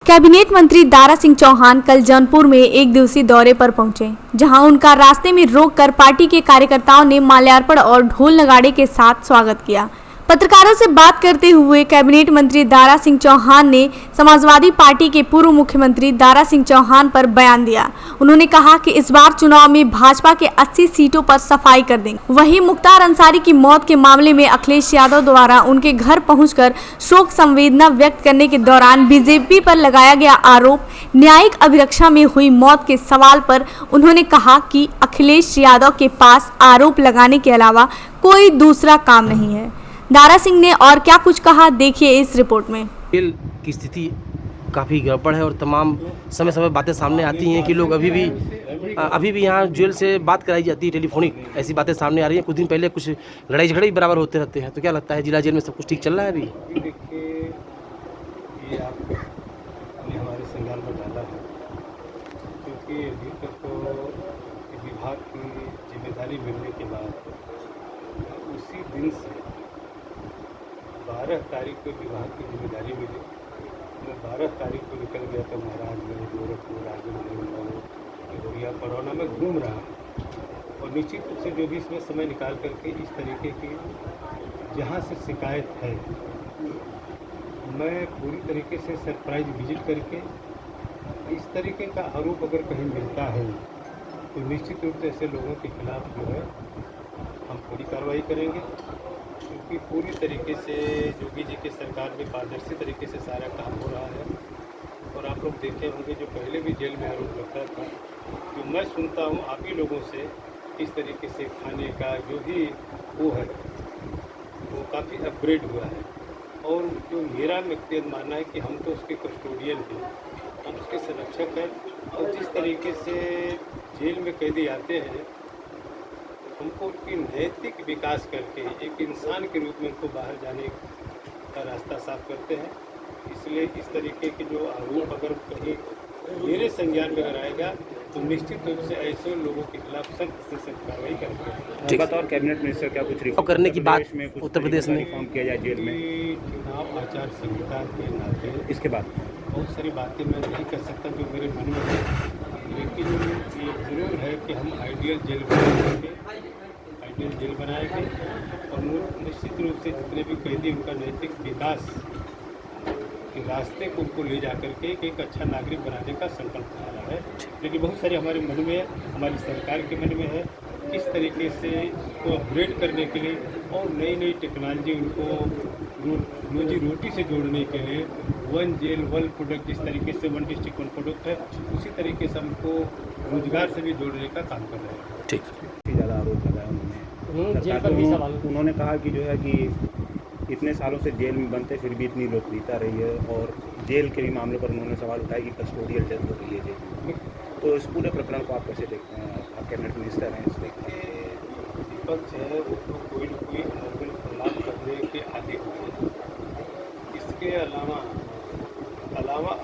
Cabinet मंत्री दारा सिंह चौहान कल जौनपुर में एक दिवसीय दौरे पर पहुंचे, जहां उनका रास्ते में रोककर पार्टी के कार्यकर्ताओं ने माल्यार्पण और ढोल नगाड़े के साथ स्वागत किया। पत्रकारों से बात करते हुए कैबिनेट मंत्री दारा सिंह चौहान ने समाजवादी पार्टी के पूर्व मुख्यमंत्री दारा सिंह चौहान पर बयान दिया। उन्होंने कहा कि इस बार चुनाव में भाजपा के 80 सीटों पर सफाई कर देंगे। वहीं मुख्तार अंसारी की मौत के मामले में अखिलेश यादव द्वारा उनके घर पहुंचकर शोक संवेदना व्यक्त करने के दौरान बीजेपी पर लगाया गया आरोप न्यायिक अभिरक्षा में हुई मौत के सवाल पर उन्होंने कहा कि अखिलेश यादव के पास आरोप लगाने के अलावा कोई दूसरा काम नहीं है। दारा सिंह ने और क्या कुछ कहा, देखिए इस रिपोर्ट में। जेल की स्थिति काफ़ी गड़बड़ है और तमाम समय समय बातें सामने आती हैं कि लोग अभी भी यहाँ जेल से बात कराई जाती है, टेलीफोनिक ऐसी बातें सामने आ रही हैं। कुछ दिन पहले कुछ लड़ाई झगड़े बराबर होते रहते हैं। तो क्या लगता है जिला जेल में सब कुछ ठीक चल रहा है अभी? देखिए, ये आपने हमारे संज्ञान में डाला है, क्योंकि अभी तक तो विभाग की जिम्मेदारी मिलने के बाद उसी दिन से 12 तारीख को विभाग की जिम्मेदारी मिली। मैं 12 तारीख को निकल गया था महाराजगंज, गोरखपुर, राजगंज, देवरिया, बड़ौना में घूम रहा हूँ। और निश्चित रूप से जो भी इसमें समय निकाल करके इस तरीके की जहाँ से शिकायत है, मैं पूरी तरीके से सरप्राइज विजिट करके इस तरीके का आरोप अगर कहीं मिलता है तो निश्चित रूप से ऐसे लोगों के खिलाफ जो है हम पूरी कार्रवाई करेंगे, क्योंकि पूरी तरीके से योगी जी की सरकार में पारदर्शी तरीके से सारा काम हो रहा है। और आप लोग देखे होंगे जो पहले भी जेल में आरोप लगता था, जो मैं सुनता हूँ आप ही लोगों से, इस तरीके से खाने का जो भी वो है वो काफ़ी अपग्रेड हुआ है। और जो मेरा व्यक्तिगत मानना है कि हम तो उसके कस्टोडियन हैं, हम उसके संरक्षक हैं। और जिस तरीके से जेल में कैदी आते हैं, हमको उनकी नैतिक विकास करके एक इंसान के रूप में उनको बाहर जाने का रास्ता साफ करते हैं। इसलिए इस तरीके के जो आरोप अगर कहीं मेरे संज्ञान में अगर आएगा तो निश्चित रूप से ऐसे लोगों के खिलाफ सख्त से सख्त कार्रवाई करेंगे। बतौर कैबिनेट मिनिस्टर क्या कुछ रिफॉर्म करने की बात उत्तर प्रदेश में रिफॉर्म किया जाए जेल में? चुनाव आचार संहिता के नाते इसके बाद बहुत सारी बातें मैं नहीं कर सकता जो मेरे मन में है, लेकिन ये जरूर है कि हम आइडियल जेल बनाएंगे और निश्चित रूप से जितने भी कैदी उनका नैतिक विकास के रास्ते को उनको ले जा करके एक अच्छा नागरिक बनाने का संकल्प आ रहा है। लेकिन बहुत सारे हमारे मन में है, हमारी सरकार के मन में है, किस तरीके से उसको अपग्रेड करने के लिए और नई नई टेक्नोलॉजी उनको रोजी रोटी से जोड़ने के लिए वन जेल वन प्रोडक्ट, जिस तरीके से वन डिस्ट्रिक्ट वन प्रोडक्ट है, उसी तरीके से हमको रोजगार से भी जोड़ने का काम कर रहे हैं। ठीक, ज़्यादा आरोप लगाया उन्होंने कहा कि जो है कि इतने सालों से जेल में बनते फिर भी इतनी लोकप्रियता रही है। और जेल के भी मामले पर उन्होंने सवाल उठाया कि कस्टोडियल डेथ हो रही है जेल में। तो इस पूरे प्रकरण को आप कैसे देखते हैं? आप कैबिनेट मिनिस्टर हैं, इस विपक्ष है वो तो कोई न कोई अनर्गल प्रलाप करने के आदि हुए। इसके अलावा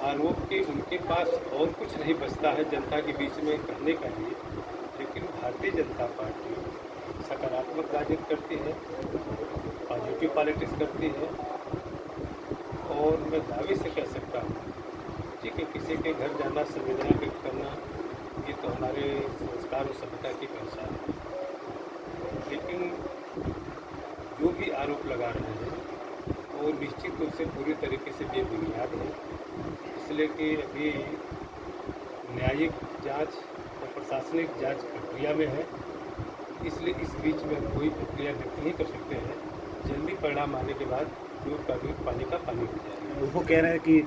आरोप के उनके पास और कुछ नहीं बचता है जनता के बीच में कहने का लिए। लेकिन भारतीय जनता पार्टी सकारात्मक राजनीति करती है, पॉजिटिव पॉलिटिक्स करती है। और मैं दावे से कह सकता हूँ ठीक है, किसी के घर जाना, संवेदना व्यक्त करना, ये तो हमारे संस्कार और सभ्यता की पहचान है। लेकिन जो भी आरोप लगा रहे हैं वो निश्चित रूप से पूरी तरीके से बेबुनियाद है, इसलिए कि अभी न्यायिक जांच और प्रशासनिक जांच प्रक्रिया में है। इसलिए इस बीच में कोई प्रक्रिया व्यक्त नहीं कर सकते हैं। जल्दी परिणाम आने के बाद दूध का दूध, पानी का पानी हो जाएगा। वो कह रहे हैं कि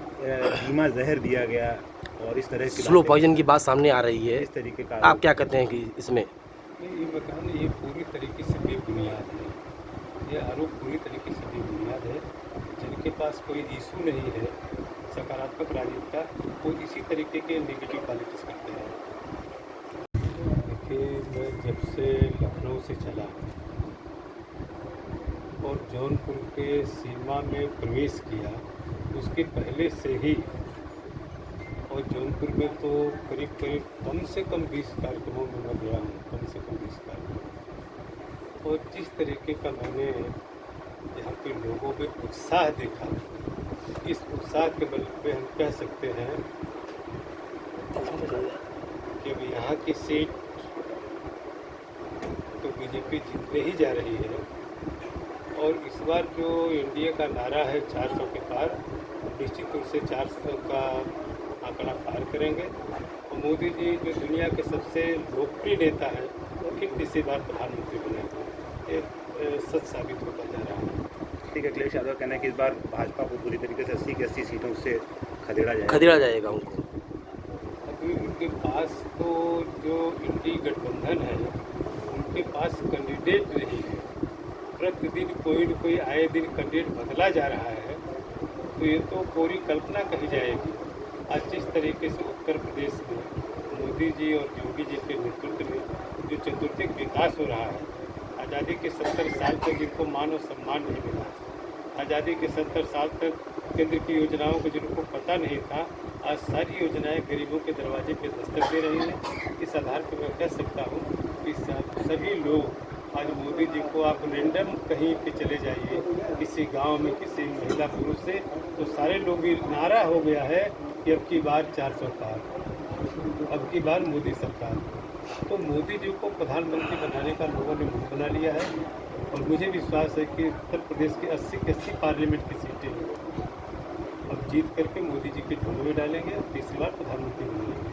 धीमा जहर दिया गया और इस तरह की स्लो पॉइजन की बात सामने आ रही है। इस तरीके का आप क्या कहते हैं कि इसमें? ये बताना, ये पूरी तरीके से बेबुनियाद है। ये आरोप पूरी तरीके से बेबुनियाद है। जिनके पास कोई इशू नहीं है सकारात्मक राजनीति का, वो इसी तरीके के नेगेटिव पॉलिटिक्स करते हैं। देखिए, मैं जब से लखनऊ से चला और जौनपुर के सीमा में प्रवेश किया, उसके पहले से ही, और जौनपुर में तो करीब कम से कम 20 कार्यक्रमों में मैं गया हूँ, कम से कम 20 कार्यक्रम। और जिस तरीके का मैंने यहाँ के लोगों में उत्साह देखा, इस उत्साह के बल पे हम कह सकते हैं कि अब यहाँ की सीट तो बीजेपी जीतने ही जा रही है। और इस बार जो एनडीए का नारा है 400 के पार, निश्चित रूप से 400 का आंकड़ा पार करेंगे। और मोदी जी जो दुनिया के सबसे लोकप्रिय नेता है वो फिर तीसरी बार प्रधानमंत्री बनेंगे। ये सच साबित होता जा रहा है। ठीक है, अखिलेश यादव कहना है कि इस बार भाजपा को पूरी तरीके से 80 की 80 सीटों से खदेड़ा जाएगा उनको। अभी उनके पास तो जो इंडी गठबंधन है उनके पास कैंडिडेट नहीं है। प्रतिदिन कोई न कोई आए दिन कैंडिडेट बदला जा रहा है, तो ये तो पूरी कल्पना कही जाएगी। आज जिस तरीके से उत्तर प्रदेश में मोदी जी और योगी जी के नेतृत्व में जो चतुर्थिक विकास हो रहा है, आज़ादी के 70 साल तक जिनको मान और सम्मान नहीं मिला, आज़ादी के 70 साल तक केंद्र की योजनाओं को जिनको पता नहीं था, आज सारी योजनाएं गरीबों के दरवाजे पे दस्तक दे रही हैं। इस आधार पर मैं कह सकता हूँ कि सभी लोग आज मोदी जी को आप रेंडम कहीं पे चले जाइए, किसी गांव में किसी महिला पुरुष से, तो सारे लोग ये नारा हो गया है कि अब की बार 400 पार, अब की बार मोदी सरकार। तो मोदी जी को प्रधानमंत्री बनाने का लोगों ने मुँह बना लिया है। और मुझे विश्वास है कि उत्तर प्रदेश की 80 पार्लियामेंट की सीटें अब जीत करके मोदी जी के झोले में डालेंगे और तीसरी बार प्रधानमंत्री बनेंगे।